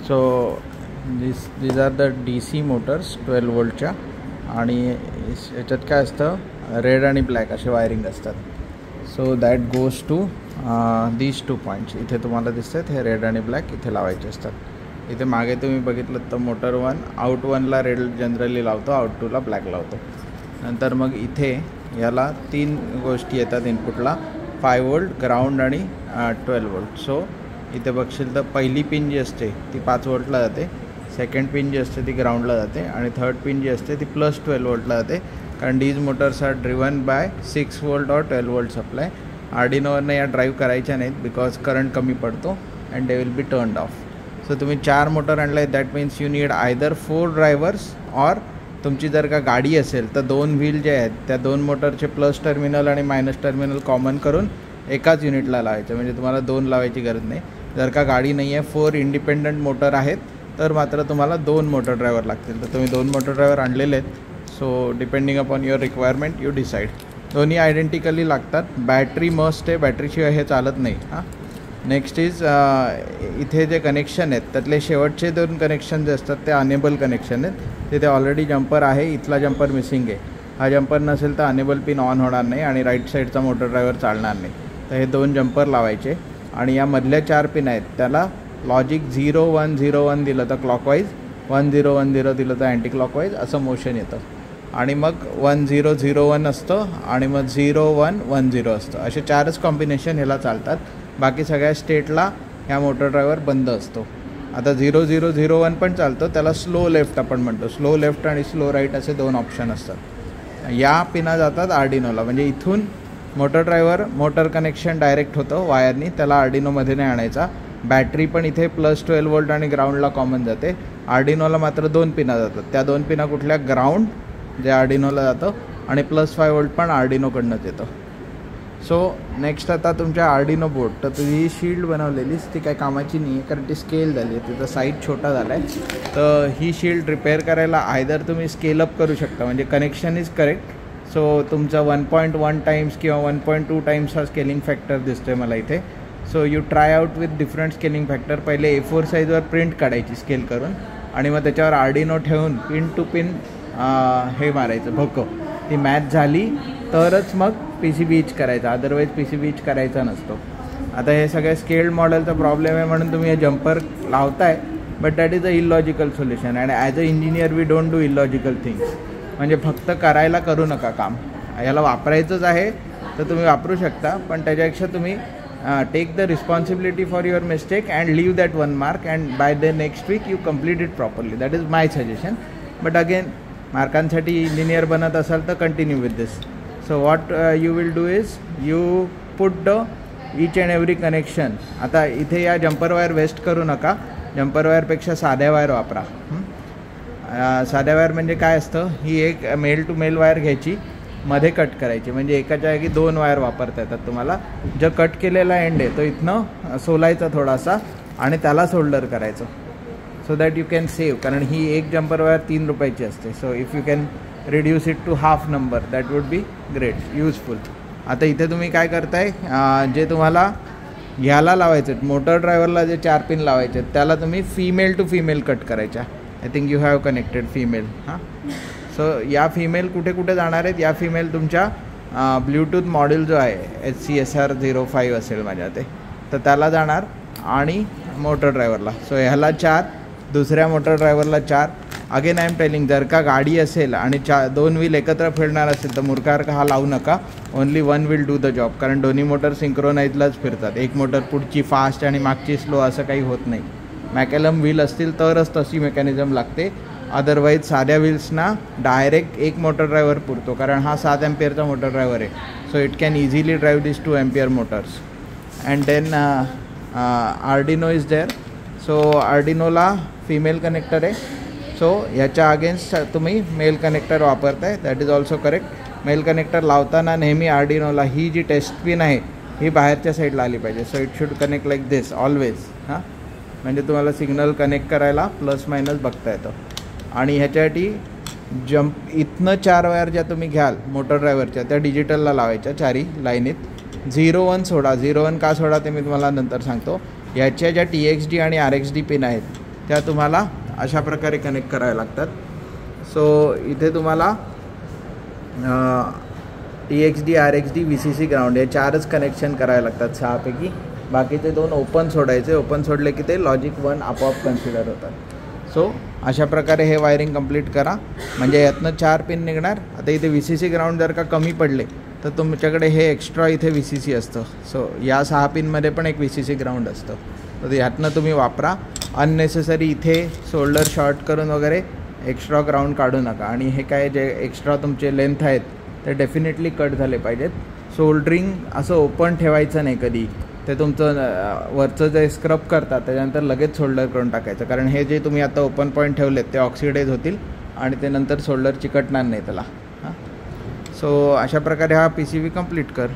So these are the DC motors 12 वोल्टच्या आणि याच्यात काय असतं रेड आणि ब्लॅक असे वायरिंग असतात. So that goes to these 2 points. इथे तुम्हाला दिसतात हे रेड आणि ब्लॅक इथे लावायचे असतात. इथे मागे तुम्ही बघितलं तर मोटर 1 आउट 1ला रेड जनरली लावतो, आउट 2ला ब्लॅक लावतो. नंतर मग इथे याला 3 गोष्टी येतात इनपुटला, 5 वोल्ट, ग्राउंड आणि 12 वोल्ट. सो इथे बघशील तर पहिली पिन जी असते ती 5 वोल्टला जाते, सेकंड पिन जी असते ती ग्राउंडला जाते आणि थर्ड पिन जी असते ती प्लस 12 वोल्टला जाते. कारण these motors are driven by 6 volt और 12 वोल्ट सप्लाय. आर्डिनोवरनं या ड्राईव्ह करायच्या नाहीत बिकॉज करंट कमी पडतो and they will be turned of. So तुम्ही 4 मोटर आणलं आहे, that means you need either 4 drivers और तुमची जर का गाडी असेल तर 2 व्हील जे आहेत त्या 2 मोटरचे प्लस टर्मिनल आणि मायनस टर्मिनल कॉमन करून एकाच युनिटला लावायचं, म्हणजे तुम्हाला 2 लावायची गरज नाही. जर का गाडी नाही आहे, 4 इंडिपेंडंट मोटर आहेत तर मात्र तुम्हाला 2 मोटर ड्रायव्हर लागतील. तर तुम्ही 2 मोटर ड्रायव्हर आणलेले आहेत. So depending upon your requirement you decide. दोन्ही आयडेंटिकली लागतात. बॅटरी मस्ट आहे, बॅटरीशिवाय हे चालत नाही. हां, नेक्स्ट इज इथे जे कनेक्शन आहेत त्यातले शेवटचे 2 कनेक्शन जे असतात ते अनेबल कनेक्शन आहेत. तिथे ऑलरेडी जम्पर आहे, इथला जम्पर मिसिंग आहे. हा जम्पर नसेल तर अनेबल पिन ऑन होणार नाही आणि राईट साईडचा मोटर ड्रायव्हर चालणार नाही. तर हे 2 जम्पर लावायचे आणि या मधल्या 4 पिन आहेत त्याला लॉजिक 0 1 0 1 दिलं तर क्लॉकवाईज, 1 0 1 0 दिलं तर अँटी क्लॉकवाईज असं मोशन येतं. आणि मग 1 0 0 1 असतं आणि मग 0 1 1 0 असतं. असे 4च कॉम्बिनेशन ह्याला चालतात. बाकी सगळ्या स्टेटला ह्या मोटर ड्रायव्हर बंद असतो. आता 0 0 0 1 पण चालतं, त्याला स्लो लेफ्ट आपण म्हणतो. स्लो लेफ्ट आणि स्लो राईट असे 2 ऑप्शन असतात. या पिना जातात आर्डिनोला, म्हणजे इथून motor driver motor connection direct होतं वायरनी, त्याला आर्डिनोमध्ये नाही आणायचा. बॅटरी पण इथे प्लस 12 वोल्ट आणि ग्राउंडला कॉमन जाते. आर्डिनोला मात्र 2 पिना जातात. त्या 2 पिना कुठल्या, ग्राउंड जे आर्डिनोला जातं आणि प्लस 5 वोल्ट पण आर्डिनोकडनंच येतं. सो नेक्स्ट आता तुमच्या आर्डिनो बोर्ड, तर तुझी ही शील्ड बनवलेलीस ती काय कामाची नाही आहे कारण ती स्केल झाली आहे, तिचा साईज छोटा झाला आहे. तर ही शील्ड रिपेअर करायला आयदर तुम्ही स्केलअप करू शकता, म्हणजे कनेक्शन इज करेक्ट. सो तुमचा 1.1 टाइम्स किंवा 1.2 टाइम्स हा स्केलिंग फॅक्टर दिसतो आहे मला इथे. So you try out with different scaling factor. पहिले A4 साईजवर प्रिंट काढायची स्केल करून आणि मग त्याच्यावर आर्डिनो ठेवून पिन टू पिन हे मारायचं भोकं. ती मॅच झाली तरच मग PCB इच करायचा, अदरवाईज PCB इच करायचा नसतो. आता हे सगळ्या स्केल्ड मॉडेलचा प्रॉब्लेम आहे म्हणून तुम्ही हे जम्पर लावताय, but that is a illogical solution. And as a engineer we don't do illogical things. म्हणजे फक्त करायला करू नका काम, याला वापरायचंच आहे तर तुम्ही वापरू शकता, पण त्याच्यापेक्षा तुम्ही take the responsibility for your mistake and leave that 1 mark and by the next week you complete it properly. That is my suggestion. But again मार्कांसाठी इंजिनियर बनत असाल तर continue with this. So what you will do is you put the each and every connection. आता इथे या jumper wire waste करू नका, jumper वायरपेक्षा साध्या वायर वापरा. साध्या वायर म्हणजे काय असतं, ही एक मेल टू मेल वायर घ्यायची, मध्ये कट करायची, म्हणजे एकाच्या जागी 2 वायर वापरता येतात तुम्हाला. जो कट केलेला एंड आहे तो इथनं सोलायचा थोडासा आणि त्याला सोल्डर करायचं. So that you can save, कारण ही एक जम्पर वायर 3 रुपयाची असते. So if you can reduce it to half number that would be great, useful. आता इथे तुम्ही काय करताय, जे तुम्हाला ह्याला लावायचं मोटर ड्रायव्हरला जे 4 पिन लावायचे त्याला तुम्ही फीमेल टू फीमेल कट करायच्या. I think you have connected female. हां, सो या फीमेल कुठे कुठे जाणार आहेत, या फीमेल तुमच्या ब्ल्यूटूथ मॉड्यूल जो आहे HCSR 05 असेल माझ्या ते, तर त्याला जाणार आणि मोटर ड्रायव्हरला. सो ह्याला 4, दुसऱ्या मोटर ड्रायव्हरला 4. अगेन आय एम टेलिंग, जर का गाडी असेल आणि 2 व्हील एकत्र फिरणार असेल तर मूर्खासारखा हा लावू नका. Only 1 will do the job, कारण दोन्ही मोटर सिंक्रोनाइजलाच फिरतात. एक मोटर पुढची फास्ट आणि मागची स्लो असं काही होत नाही. मॅकॅलम व्हील असतील तरच तशी मेकॅनिझम लागते, अदरवाईज साध्या व्हील्सना डायरेक्ट एक मोटर ड्रायव्हर पुरतो, कारण हा 7 अँपियरचा मोटर ड्रायव्हर आहे. So it can easily drive this 2 ampere motors. And then Arduino is there. So आर्डिनोला फिमेल कनेक्टर आहे. सो ह्याच्या अगेन्स्ट तुम्ही मेल कनेक्टर वापरताय, that is also correct. Male connector लावताना नेहमी आर्डिनोला ही जी टेस्ट पिन आहे ही बाहेरच्या साईडला आली पाहिजे. So it should connect like this always. हां, म्हणजे तुम्हाला सिग्नल कनेक्ट करायला प्लस मायनस बघता येतं. आणि ह्याच्यासाठी इथनं 4 वायर ज्या तुम्ही घ्याल मोटर ड्रायव्हरच्या त्या डिजिटलला लावायच्या 4ही लाईनीत. 0 1 सोडा. 0 1 का सोडा ते मी तुम्हाला नंतर सांगतो. याच्या ज्या TXD आणि RXD पिन आहेत त्या तुम्हाला अशा प्रकारे कनेक्ट कराव्या लागतात. सो इथे तुम्हाला TXD, RXD, VCC ग्राउंड हे 4च कनेक्शन करावे लागतात 6पैकी. बाकीचे 2 ओपन सोडायचे. ओपन सोडले की ते लॉजिक 1 आपोआप कन्सिडर होतात. सो अशा प्रकारे हे वायरिंग कंप्लीट करा. म्हणजे यातनं 4 पिन निघणार. आता इथे VCC ग्राउंड जर का कमी पडले तर तुमच्याकडे हे एक्स्ट्रा इथे VCC असतं. सो या 6 पिनमध्ये पण एक VCC ग्राउंड असतं. तर यातनं तुम्ही वापरा. अननेसेसरी इथे शोल्डर शॉर्ट करून वगैरे एक्स्ट्रा ग्राउंड काढू नका. आणि हे काय जे एक्स्ट्रा तुमचे लेंथ आहेत ते डेफिनेटली कट झाले पाहिजेत. सोल्डरिंग असं ओपन ठेवायचं नाही कधी. ते तुमचं वरचं जे स्क्रब करतात त्याच्यानंतर लगेच सोल्डर करून टाकायचं. कारण हे जे तुम्ही आता ओपन पॉईंट ठेवलेत ते ऑक्सिडाईज होतील आणि ते नंतर सोल्डर चिकटणार नाही त्याला. सो अशा प्रकारे हा PCB कंप्लीट कर.